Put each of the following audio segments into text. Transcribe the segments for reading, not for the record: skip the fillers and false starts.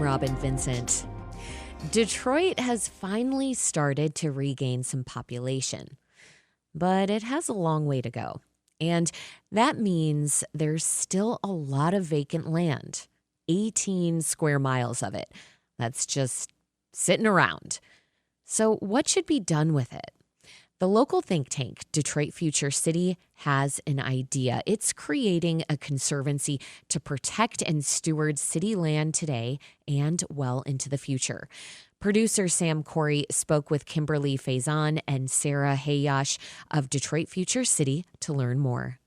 Robin Vincent. Detroit has finally started to regain some population, but it has a long way to go. And that means there's still a lot of vacant land, 18 square miles of it. That's just sitting around. So what should be done with it? The local think tank, Detroit Future City, has an idea. It's creating a conservancy to protect and steward city land today and well into the future. Producer Sam Corey spoke with Kimberly Faison and Sarah Hayash of Detroit Future City to learn more.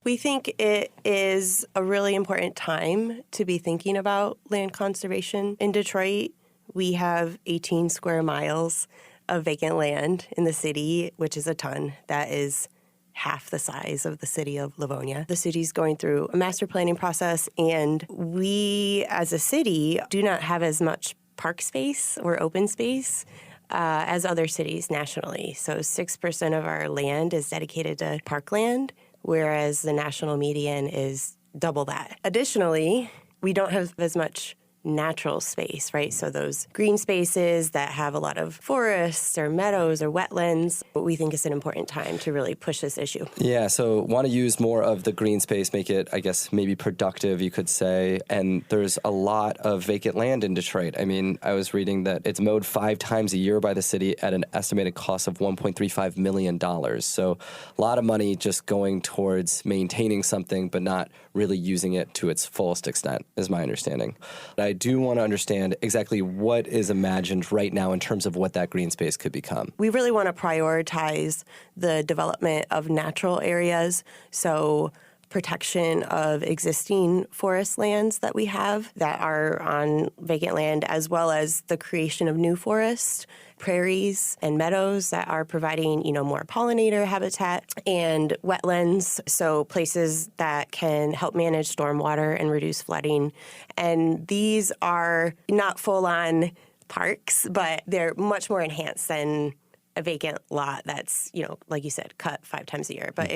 We think it is a really important time to be thinking about land conservation in Detroit. We have 18 square miles of vacant land in the city, which is a ton. That is half the size of the city of Livonia. The city's going through a master planning process, and we as a city do not have as much park space or open space as other cities nationally. So 6% of our land is dedicated to parkland, whereas the national median is double that. Additionally, we don't have as much natural space, right? So those green spaces that have a lot of forests or meadows or wetlands, but we think it's an important time to really push this issue. Yeah, so want to use more of the green space, make it, I guess, maybe productive, you could say. And there's a lot of vacant land in Detroit. I mean, I was reading that it's mowed 5 times a year by the city at an estimated cost of $1.35 million. So a lot of money just going towards maintaining something, but not really using it to its fullest extent, is my understanding. I do want to understand exactly what is imagined right now in terms of what that green space could become. We really want to prioritize the development of natural areas, so protection of existing forest lands that we have that are on vacant land, as well as the creation of new forests, prairies, and meadows that are providing, more pollinator habitat, and wetlands, so places that can help manage stormwater and reduce flooding. And these are not full-on parks, but they're much more enhanced than a vacant lot that's, like you said, cut 5 times a year. But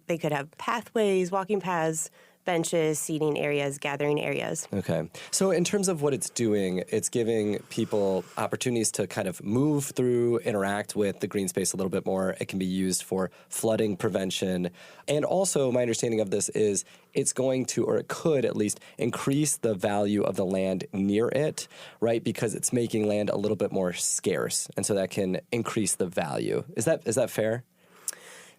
they could have pathways, walking paths, benches, seating areas, gathering areas. Okay. So in terms of what it's doing, it's giving people opportunities to kind of move through, interact with the green space a little bit more. It can be used for flooding prevention. And also, my understanding of this is it's going to, or it could at least, increase the value of the land near it, right? Because it's making land a little bit more scarce. And so that can increase the value. Is that fair?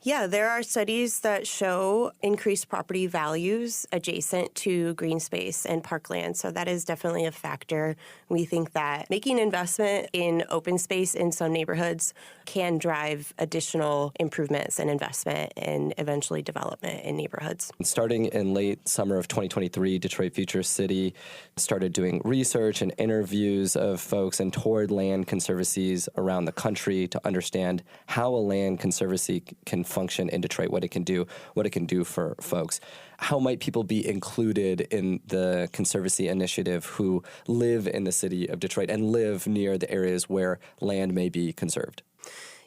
Yeah, there are studies that show increased property values adjacent to green space and parkland, so that is definitely a factor. We think that making investment in open space in some neighborhoods can drive additional improvements and investment and eventually development in neighborhoods. Starting in late summer of 2023, Detroit Future City started doing research and interviews of folks and toured land conservancies around the country to understand how a land conservancy can function in Detroit, what it can do for folks. How might people be included in the conservancy initiative who live in the city of Detroit and live near the areas where land may be conserved?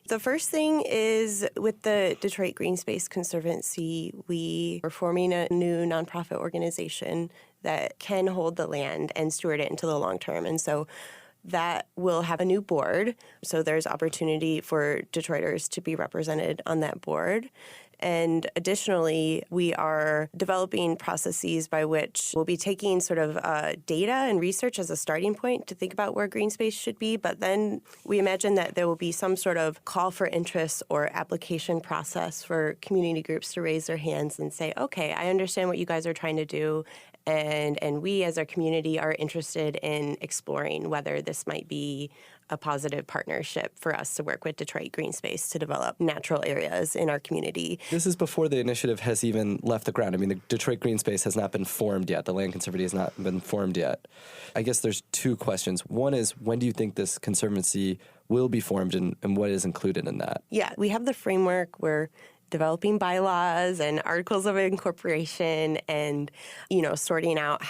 The first thing is with the Detroit Green Space Conservancy, we are forming a new nonprofit organization that can hold the land and steward it into the long term. And so that will have a new board. So there's opportunity for Detroiters to be represented on that board. And additionally, we are developing processes by which we'll be taking sort of data and research as a starting point to think about where green space should be. But then we imagine that there will be some sort of call for interest or application process for community groups to raise their hands and say, okay, I understand what you guys are trying to do. And we as our community are interested in exploring whether this might be a positive partnership for us to work with Detroit Green Space to develop natural areas in our community. This is before the initiative has even left the ground. I mean, the Detroit Green Space has not been formed yet. The Land Conservancy has not been formed yet. I guess there's 2 questions. One is, when do you think this conservancy will be formed, and what is included in that? Yeah, we have the framework. We're developing bylaws and articles of incorporation and, sorting out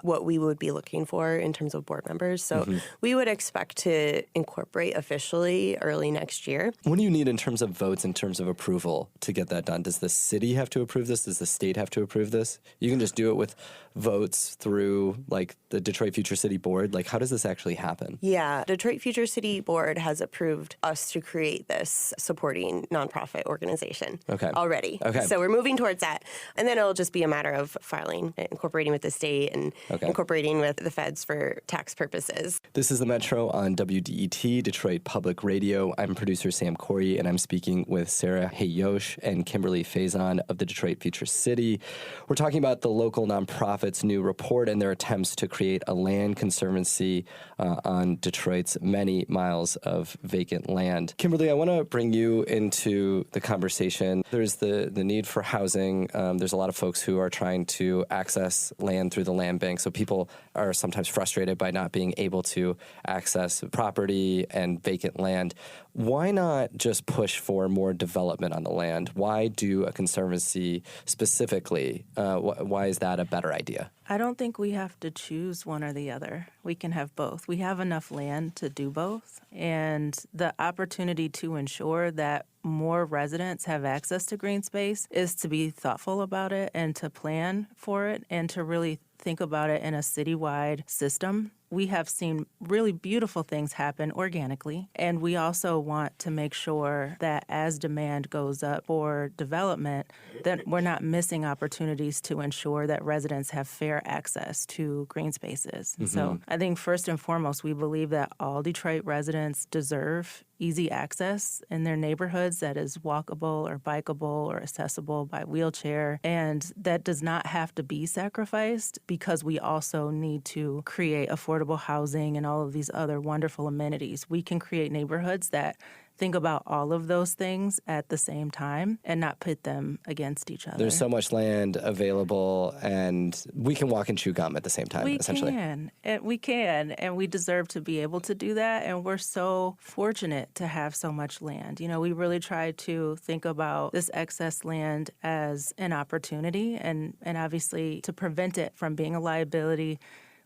what we would be looking for in terms of board members. So we would expect to incorporate officially early next year. What do you need in terms of votes, in terms of approval to get that done? Does the city have to approve this? Does the state have to approve this? You can just do it with votes through like the Detroit Future City Board. Like, how does this actually happen? Yeah, Detroit Future City Board has approved us to create this supporting nonprofit organization already. Okay. So we're moving towards that. And then it'll just be a matter of filing, incorporating with the state and incorporating with the feds for tax purposes. This is The Metro on WDET, Detroit Public Radio. I'm producer Sam Corey, and I'm speaking with Sarah Hayosh and Kimberly Faison of the Detroit Future City. We're talking about the local nonprofit's new report and their attempts to create a land conservancy on Detroit's many miles of vacant land. Kimberly, I want to bring you into the conversation. There's the need for housing. There's a lot of folks who are trying to access land through the land bank, so people are sometimes frustrated by not being able to access property and vacant land. Why not just push for more development on the land? Why do a conservancy specifically? Why is that a better idea? I don't think we have to choose one or the other. We can have both. We have enough land to do both. And the opportunity to ensure that more residents have access to green space is to be thoughtful about it and to plan for it and to really think about it in a citywide system. We have seen really beautiful things happen organically, and we also want to make sure that as demand goes up for development, that we're not missing opportunities to ensure that residents have fair access to green spaces. So I think first and foremost, we believe that all Detroit residents deserve easy access in their neighborhoods that is walkable or bikeable or accessible by wheelchair. And that does not have to be sacrificed because we also need to create affordable housing and all of these other wonderful amenities. We can create neighborhoods that think about all of those things at the same time and not pit them against each other. There's so much land available, and we can walk and chew gum at the same time, essentially. We can, and we deserve to be able to do that, and we're so fortunate to have so much land. We really try to think about this excess land as an opportunity, and obviously to prevent it from being a liability,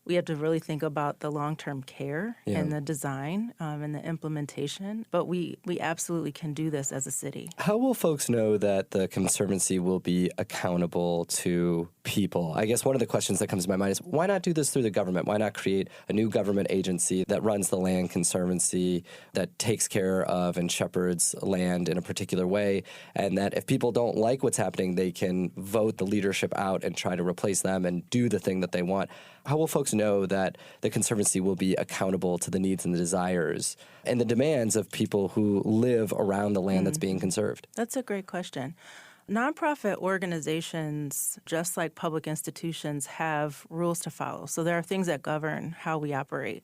we have to really think about the long-term care and the design and the implementation. But we absolutely can do this as a city. How will folks know that the Conservancy will be accountable to people? I guess one of the questions that comes to my mind is, why not do this through the government? Why not create a new government agency that runs the Land Conservancy, that takes care of and shepherds land in a particular way, and that if people don't like what's happening, they can vote the leadership out and try to replace them and do the thing that they want? How will folks know that the Conservancy will be accountable to the needs and the desires and the demands of people who live around the land that's being conserved? That's a great question. Nonprofit organizations, just like public institutions, have rules to follow. So there are things that govern how we operate.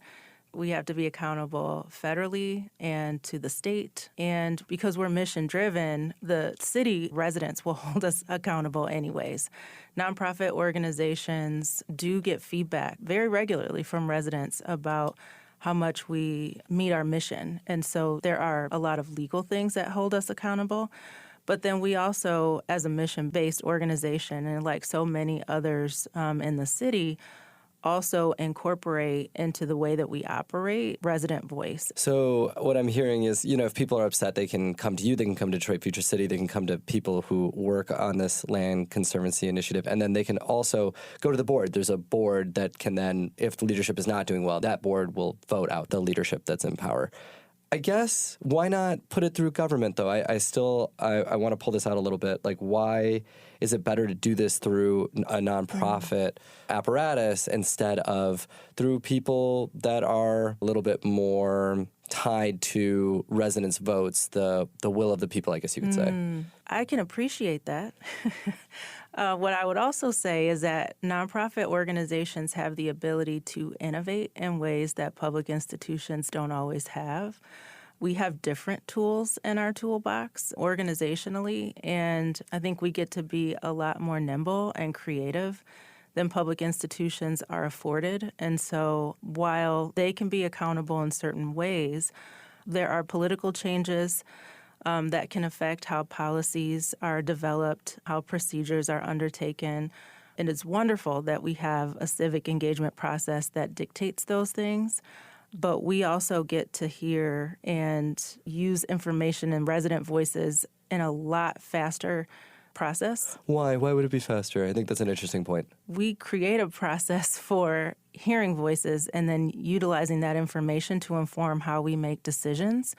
We have to be accountable federally and to the state. And because we're mission-driven, the city residents will hold us accountable anyways. Nonprofit organizations do get feedback very regularly from residents about how much we meet our mission. And so there are a lot of legal things that hold us accountable. But then we also, as a mission-based organization, and like so many others in the city, also incorporate into the way that we operate resident voice. So what I'm hearing is, if people are upset, they can come to you, they can come to Detroit Future City, they can come to people who work on this Land Conservancy initiative, and then they can also go to the board. There's a board that can then, if the leadership is not doing well, that board will vote out the leadership that's in power. I guess, why not put it through government, though? I want to pull this out a little bit. Like, why is it better to do this through a nonprofit apparatus instead of through people that are a little bit more tied to residents' votes, the will of the people, I guess you could say? I can appreciate that. What I would also say is that nonprofit organizations have the ability to innovate in ways that public institutions don't always have. We have different tools in our toolbox organizationally, and I think we get to be a lot more nimble and creative than public institutions are afforded. And so while they can be accountable in certain ways, there are political changes that can affect how policies are developed, how procedures are undertaken. And it's wonderful that we have a civic engagement process that dictates those things. But we also get to hear and use information and resident voices in a lot faster process. Why? Why would it be faster? I think that's an interesting point. We create a process for hearing voices and then utilizing that information to inform how we make decisions.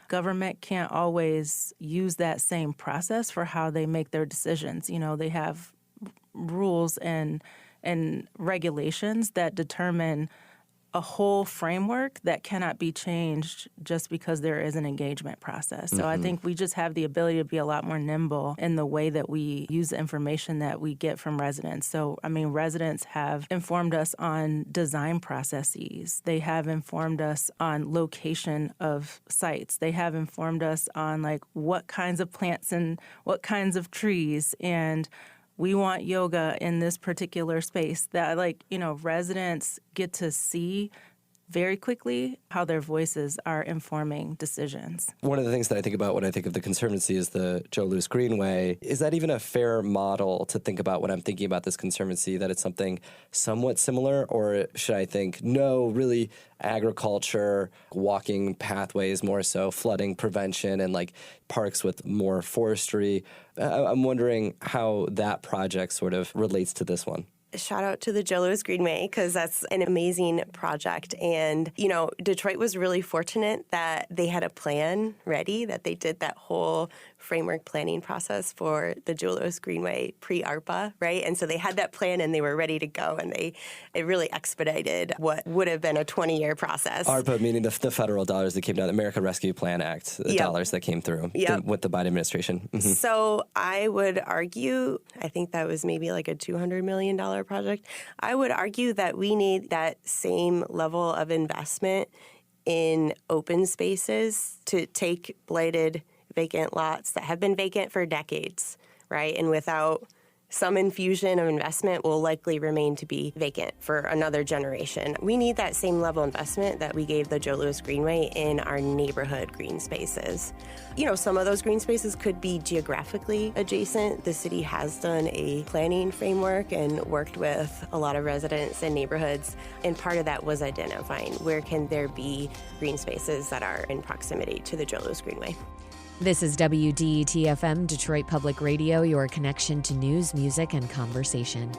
Government can't always use that same process for how they make their decisions. You know, they have rules and regulations that determine a whole framework that cannot be changed just because there is an engagement process. So I think we just have the ability to be a lot more nimble in the way that we use the information that we get from residents. So, I mean, residents have informed us on design processes. They have informed us on location of sites. They have informed us on, like, what kinds of plants and what kinds of trees, and we want yoga in this particular space. That, like, you know, residents get to see very quickly how their voices are informing decisions. One of the things that I think about when I think of the Conservancy is the Joe Louis Greenway. Is that even a fair model to think about when I'm thinking about this Conservancy, that it's something somewhat similar? Or should I think, no, really agriculture, walking pathways more so, flooding prevention, and like parks with more forestry? I'm wondering how that project sort of relates to this one. Shout out to the Joe Louis Greenway, because that's an amazing project. And, you know, Detroit was really fortunate that they had a plan ready, that they did that whole framework planning process for the Joe Louis Greenway pre-ARPA, right? And so they had that plan and they were ready to go, and it really expedited what would have been a 20-year process. ARPA meaning the federal dollars that came down, the American Rescue Plan Act, the dollars that came through with the Biden administration. Mm-hmm. So I would argue, I think that was maybe like a $200 million project. I would argue that we need that same level of investment in open spaces to take blighted vacant lots that have been vacant for decades, right? And without some infusion of investment will likely remain to be vacant for another generation. We need that same level of investment that we gave the Joe Louis Greenway in our neighborhood green spaces. You know, some of those green spaces could be geographically adjacent. The city has done a planning framework and worked with a lot of residents and neighborhoods, and part of that was identifying where can there be green spaces that are in proximity to the Joe Louis Greenway. This is WDET-FM, Detroit Public Radio, your connection to news, music, and conversation.